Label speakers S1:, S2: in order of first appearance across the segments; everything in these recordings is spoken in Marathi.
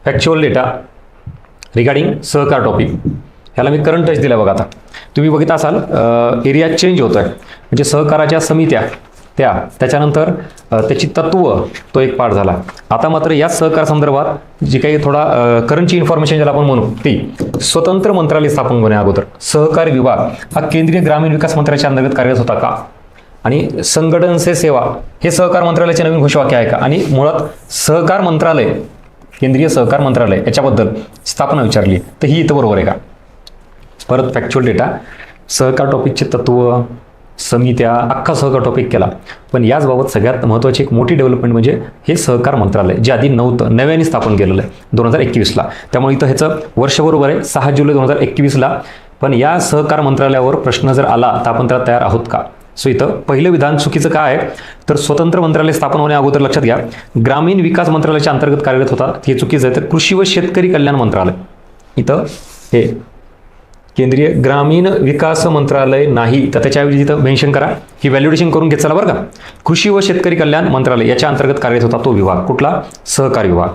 S1: फॅक्च्युअल डेटा रिगार्डिंग सहकार टॉपिक. ह्याला मी करंट टच दिला बघा. आता तुम्ही बघित असाल एरिया चेंज होतो आहे, म्हणजे सहकाराच्या समित्या त्याच्यानंतर त्याची तत्व तो एक पार्ट झाला. आता मात्र या सहकार संदर्भात जी काही थोडा करंटची इन्फॉर्मेशन ज्याला आपण म्हणू ती स्वतंत्र मंत्रालय स्थापन होण्या अगोदर सहकार विभाग हा केंद्रीय ग्रामीण विकास मंत्रालयाच्या अंतर्गत कार्यरत होता का, आणि संघटन से सेवा हे सहकार मंत्रालयाचे नवीन घोषवाक्य आहे का, आणि मुळात सहकार मंत्रालय केंद्रीय सहकार मंत्रालय याच्याबद्दल स्थापना विचारली तर ही इथं बरोबर आहे का. परत फॅक्च्युअल डेटा सहकार टॉपिकचे तत्व समित्या अख्खा सहकार टॉपिक केला. पण याचबाबत सगळ्यात महत्त्वाची एक मोठी डेव्हलपमेंट म्हणजे हे सहकार मंत्रालय जे आधी नव्हतं, नव्याने स्थापन केलेलं आहे 2021ला. त्यामुळे इथं ह्याचं वर्ष बरोबर आहे 6 जुलै 2021ला. पण या सहकार मंत्रालयावर प्रश्न जर आला तर आपण त्याला तयार आहोत का. सो इथं पहिलं विधान चुकीचं काय आहे तर स्वतंत्र मंत्रालय स्थापन होण्या अगोदर लक्षात घ्या ग्रामीण विकास मंत्रालयाच्या अंतर्गत कार्यरत होता, हे चुकीचं आहे. तर कृषी व शेतकरी कल्याण मंत्रालय इथं हे केंद्रीय ग्रामीण विकास मंत्रालय नाही, तर त्याच्याऐवजी इथं मेन्शन करा, ही व्हॅल्युडेशन करून घेत चला बरं का. कृषी व शेतकरी कल्याण मंत्रालय याच्या अंतर्गत कार्यरत होता तो विभाग कुठला, सहकार विभाग.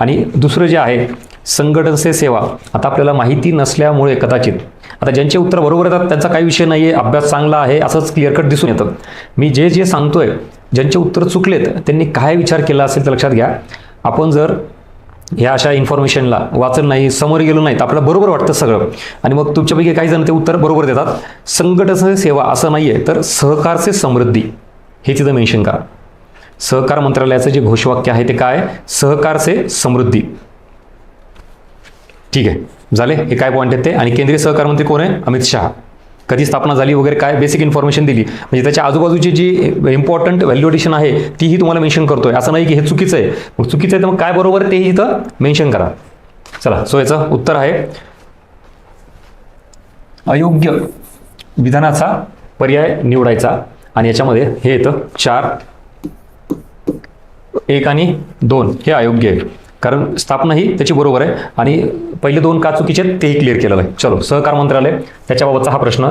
S1: आणि दुसरं जे आहे संघटन से सेवा, आता आपल्याला माहिती नसल्यामुळे कदाचित आता ज्यांचे उत्तर बरोबर येतात त्यांचा काही विषय नाही आहे, अभ्यास चांगला आहे असंच क्लिअर कट दिसून येतं. मी जे सांगतोय ज्यांचे उत्तर चुकलेत त्यांनी काय विचार केला असेल तर लक्षात घ्या. आपण जर ह्या अशा इन्फॉर्मेशनला वाचन नाही समोर गेलो नाही तर आपल्याला बरोबर वाटतं सगळं, आणि मग तुमच्यापैकी काही जण ते उत्तर बरोबर देतात. संघटन से सेवा असं नाही आहे तर सहकार से समृद्धी हे तिथं मेन्शन करा. सहकार मंत्रालयाचं जे घोषवाक्य आहे ते काय, सहकार से समृद्धी. ठीक आहे, झाले हे काय पॉईंट आहेत ते. आणि केंद्रीय सहकार मंत्री कोण आहे, अमित शहा. कधी स्थापना झाली वगैरे काय बेसिक इन्फॉर्मेशन दिली, म्हणजे त्याच्या आजूबाजूची जी इम्पॉर्टंट व्हॅल्युडेशन आहे तीही तुम्हाला मेन्शन करतोय. असं नाही की हे चुकीचं आहे, मग चुकीचं आहे तर मग काय बरोबर आहे तेही इथं मेन्शन करा. चला, सो याचं उत्तर आहे अयोग्य विधानाचा पर्याय निवडायचा. आणि याच्यामध्ये हे येतं 4, 1 आणि 2 हे अयोग्य आहे, कारण स्थापना ही त्याची बरोबर आहे आणि पहिले 2 का चुकीचे आहेत तेही क्लिअर केलेलं आहे. चलो, सहकार मंत्रालय त्याच्याबाबतचा हा प्रश्न.